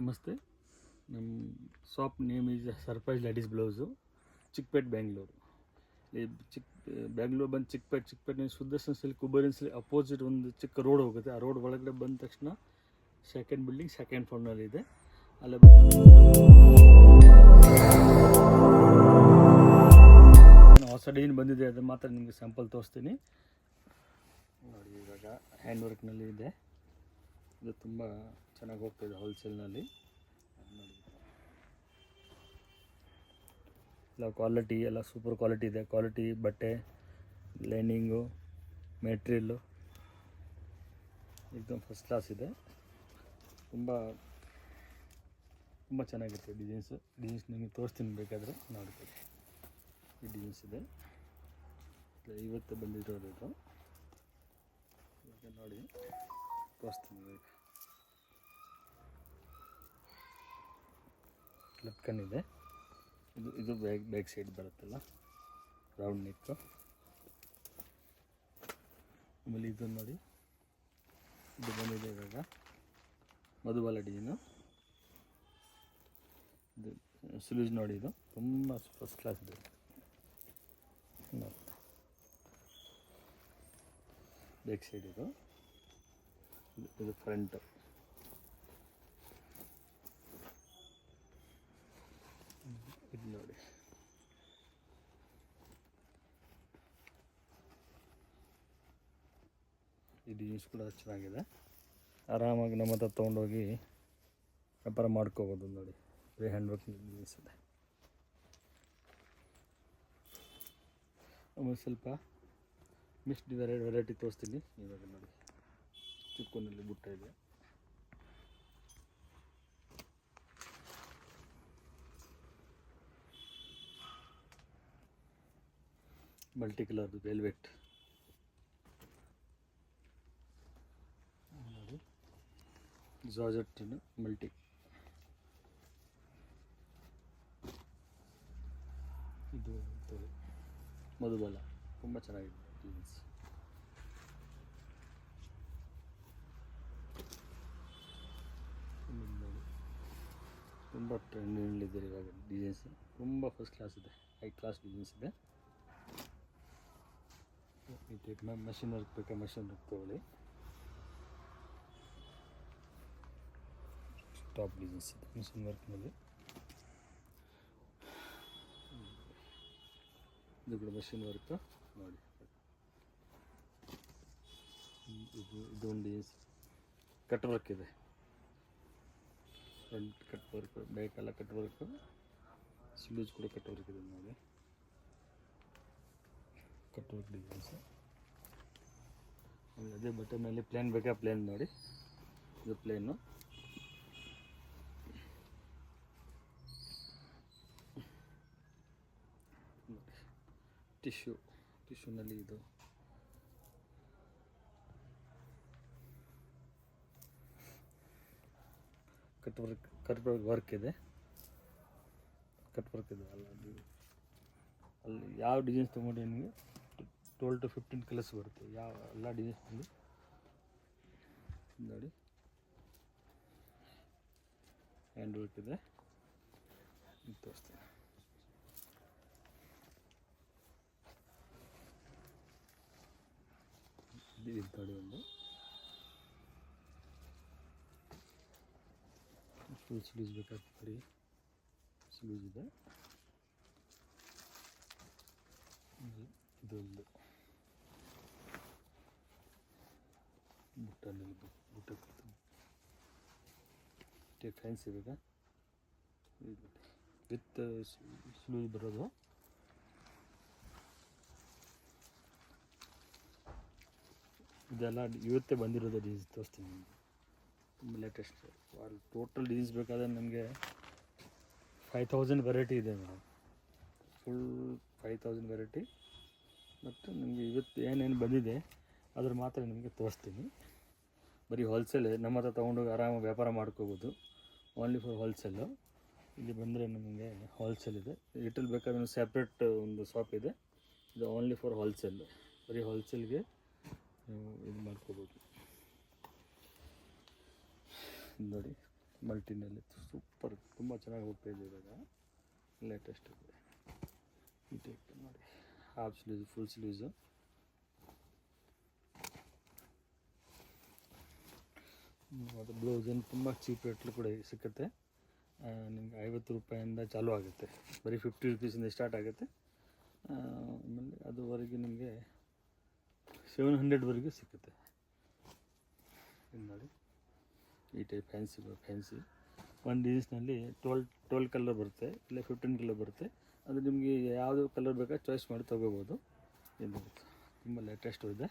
ನಮಸ್ತೆ. ನಮ್ಮ shop name is surprise ladies blouse, Chickpete Bengaluru. ಈ ಬೆಂಗಳೂರು ಬಂದು Chickpete Sudarshan silk Kuberan silk opposite ಒಂದು ಚಿಕ್ಕ ರೋಡ್ ಹೋಗುತ್ತೆ. ಆ ರೋಡ್ ಒಳಗಡೆ ಬಂದ ತಕ್ಷಣ ಸೆಕೆಂಡ್ ಬಿಲ್ಡಿಂಗ್ ಸೆಕೆಂಡ್ ಫ್ಲೋರ್ನಲ್ಲಿದೆ. ಅಲ್ಲೇ ಹೊಸ ಡಿಸೈನ್ ಬಂದಿದೆ, ಅದು ಮಾತ್ರ ನಿಮಗೆ ಸ್ಯಾಂಪಲ್ ತೋರಿಸ್ತೀನಿ ನೋಡಿ. ಇವಾಗ ಹ್ಯಾಂಡ್ ವರ್ಕ್ನಲ್ಲಿ ಇದೆ, ಇದು ತುಂಬ ಚೆನ್ನಾಗಿ ಹೋಗ್ತಾಯಿದೆ ಹೋಲ್ಸೇಲ್ನಲ್ಲಿ ನೋಡಿ. ಎಲ್ಲ ಕ್ವಾಲಿಟಿ ಎಲ್ಲ ಸೂಪರ್ ಕ್ವಾಲಿಟಿ ಇದೆ. ಕ್ವಾಲಿಟಿ ಬಟ್ಟೆ, ಲೈನಿಂಗು, ಮೆಟೀರಿಯಲ್ಲು एकदम ಫಸ್ಟ್ ಕ್ಲಾಸ್ ಇದೆ. ತುಂಬ ಚೆನ್ನಾಗಿರುತ್ತೆ. ಡಿಸೈನ್ಸ್ ನಿಮಗೆ ತೋರಿಸ್ತೀನಿ, ಬೇಕಾದರೆ ನೋಡ್ಕೊಳ್ಳಿ. ಈ ಡಿಸೈನ್ಸ್ ಇದೆ, ಇವತ್ತು ಬಂದಿರೋದು ಇದು. ನೋಡಿ ತೋರಿಸ್ತೀನಿ. ಲಟ್ಕನ್ ಇದು ಬ್ಯಾಕ್ ಸೈಡ್ ಬರುತ್ತಲ್ಲ, ರೌಂಡ್ ನೆಕ್ಕು. ಆಮೇಲೆ ಇದು ನೋಡಿ, ಇದು ಬಂದಿದೆ ಇವಾಗ ಮಧುಬಾಲ ಡಿಸೈನು. ಇದು ಸ್ಲೀವ್ಸ್ ನೋಡಿ, ಇದು ತುಂಬ ಫಸ್ಟ್ ಕ್ಲಾಸ್ ಇದೆ. ಬ್ಯಾಕ್ ಸೈಡ್ ಇದು ಫ್ರಂಟ್. ಇದು ನೋಡಿ, ಈ ಡಿಸೈನ್ಸ್ ಕೂಡ ಚೆನ್ನಾಗಿದೆ. ಆರಾಮಾಗಿ ನಮ್ಮ ಹತ್ರ ತೊಗೊಂಡೋಗಿ ವ್ಯಾಪಾರ ಮಾಡ್ಕೋಬೋದು ನೋಡಿ. ಬರೀ ಹ್ಯಾಂಡ್ ವರ್ಕ್ ಡಿಸೈನ್ಸ್ ಇದೆ. ಆಮೇಲೆ ಸ್ವಲ್ಪ ಮಿಕ್ಸ್ಡ್ ವೆರೈಟಿ ತೋರಿಸ್ತೀನಿ ಇವಾಗ ನೋಡಿ. ಚಿಕ್ಕನಲ್ಲಿ ಬುಟ್ಟ ಇದೆ, ಮಲ್ಟಿ ಕಲರ್ದು ವೆಲ್ವೆಟ್ ನೋಡಿ. ಜಾರ್ಜೆಟ್ಟಿನ ಮಲ್ಟಿ. ಇದು ಮಧುಬಾಲ, ತುಂಬ ಚೆನ್ನಾಗಿದೆ ಡಿಸೈನ್ಸ್. ನೋಡಿ, ತುಂಬ ಟ್ರೆಂಡಿನಲ್ಲಿದೆ ಇವಾಗ ಡಿಸೈನ್ಸ್. ತುಂಬ ಫಸ್ಟ್ ಕ್ಲಾಸ್ ಇದೆ, ಹೈ ಕ್ಲಾಸ್ ಡಿಸೈನ್ಸ್ ಇದೆ. ಮಷಿನ್ ವರ್ಕ್ ಬೇಕಾ ಮಷಿನ್ ವರ್ಕ್ ತೊಗೊಳ್ಳಿ. ಟಾಪ್ ಡಿಸೈನ್ಸ್ ಇದೆ ಮಷಿನ್ ವರ್ಕ್ನಲ್ಲಿ. ಇದು ಕೂಡ ಮಷಿನ್ ವರ್ಕ್ ನೋಡಿ. ಇದೊಂದು ಡಿಸೈನ್ಸ್ ಕಟ್ ವರ್ಕ್ ಇದೆ. ಫ್ರಂಟ್ ಕಟ್ ವರ್ಕ್, ಬ್ಯಾಕೆಲ್ಲ ಕಟ್ ವರ್ಕ್, ಸ್ಲೀವ್ಸ್ ಕೂಡ ಕಟ್ ವರ್ಕ್ ಇದೆ ನೋಡಿ. Cut work designs. ಅದೇ ಬಟನ್ನಲ್ಲಿ ಪ್ಲೇನ್ ಬೇಕಾ ಪ್ಲೇನ್ ನೋಡಿ, ಇದು ಪ್ಲೇನು. ಟಿಶ್ಯೂನಲ್ಲಿ ಇದು ಕಟ್ ವರ್ಕ್ ಇದೆ. ಅಲ್ಲಿ ಯಾವ ಡಿಸೈನ್ಸ್ ತೊಗೊಂಡು ನಿಮಗೆ 12 to 15 ಕಲರ್ಸ್ ಬರುತ್ತೆ. ಎಲ್ಲ ಡಿಸೈನ್ಸ್ನಲ್ಲಿ ನೋಡಿ. ಹ್ಯಾಂಡ್ ವರ್ಕ್ ಇದೆ, ತೋರಿಸ್ತೀನಿ. ಇದು ನೋಡಿ, ಒಂದು ಫುಲ್ ಸ್ಲೀವ್ಸ್ ಬೇಕಾಗ್ತದೆ. ಸ್ಲೀವ್ಸ್ ಇದೆ. ಇದೊಂದು ಬುಟ್ಟ ಫ್ಯಾನ್ಸಿ ಬೇಕಾ, ವಿತ್ ಸ್ಲೀವ್ ಬರೋದು. ಇದೆಲ್ಲ ಇವತ್ತೇ ಬಂದಿರೋದು ಡಿಸೈನ್ಸ್ ತೋರಿಸ್ತೀನಿ ನಿಮಗೆ. ತುಂಬ ಲೇಟೆಸ್ಟ್ ಟೋಟಲ್ ಡಿಸೈನ್ಸ್ ಬೇಕಾದರೆ ನಮಗೆ 5000 ವೆರೈಟಿ ಇದೆ ಮೇಡಮ್. Full 5000 variety. ಮತ್ತು ನಿಮಗೆ ಇವತ್ತು ಏನೇನು ಬಂದಿದೆ ಅದ್ರ ಮಾತ್ರ ನಿಮಗೆ ತೋರಿಸ್ತೀನಿ. ಬರೀ ಹೋಲ್ಸೇಲ್, ನಮ್ಮ ಹತ್ರ ತೊಗೊಂಡೋಗಿ ಆರಾಮಾಗಿ ವ್ಯಾಪಾರ ಮಾಡ್ಕೋಬೋದು. Only for wholesale. ಇಲ್ಲಿ ಬಂದರೆ ನಮಗೆ ಹೋಲ್ಸೇಲ್ ಇದೆ. ರಿಟೇಲ್ ಬೇಕಾದ್ರೆ ಸೆಪ್ರೇಟ್ ಒಂದು ಶಾಪ್ ಇದೆ. ಇದು ಓನ್ಲಿ ಫಾರ್ ಹೋಲ್ಸೇಲ್. ಬರೀ ಹೋಲ್ಸೇಲ್ಗೆ ನೀವು ಇದು ಮಾಡ್ಕೋಬೋದು ನೋಡಿ. ಮಲ್ಟಿನಲ್ಲಿ ಸೂಪರ್, ತುಂಬ ಚೆನ್ನಾಗಿ ಹೋಗ್ತಾ ಇದೆ ಇವಾಗ. ಲೇಟೆಸ್ಟ್ ಇದೆ ಈ ಟೈಪ್ ನೋಡಿ. Half sleeves, full sleeves. ಮತ್ತು ಬ್ಲೌಸನ್ನು ತುಂಬ ಚೀಪ್ ರೇಟ್ಲು ಕೂಡ ಸಿಕ್ಕುತ್ತೆ. ನಿಮಗೆ 50 ರೂಪಾಯಿಂದ ಚಾಲೂ ಆಗುತ್ತೆ, ಬರೀ 50 ರುಪೀಸಿಂದ ಸ್ಟಾರ್ಟ್ ಆಗುತ್ತೆ. ಆಮೇಲೆ ಅದುವರೆಗೆ ನಿಮಗೆ 700ವರೆಗೂ ಸಿಕ್ಕುತ್ತೆ. ಇದು ನೋಡಿ ಈ ಟೈಪ್ ಫ್ಯಾನ್ಸಿ ಒಂದು ಡಿಸೈನ್ಸ್ನಲ್ಲಿ 12 ಕಲರ್ ಬರುತ್ತೆ, ಇಲ್ಲ 15 ಕಲರ್ ಬರುತ್ತೆ. ಅದು ನಿಮಗೆ ಯಾವುದು ಕಲರ್ ಬೇಕಾ ಚಾಯ್ಸ್ ಮಾಡಿ ತೊಗೋಬೋದು. ಇದು ತುಂಬ ಲೇಟೆಸ್ಟು ಇದೆ.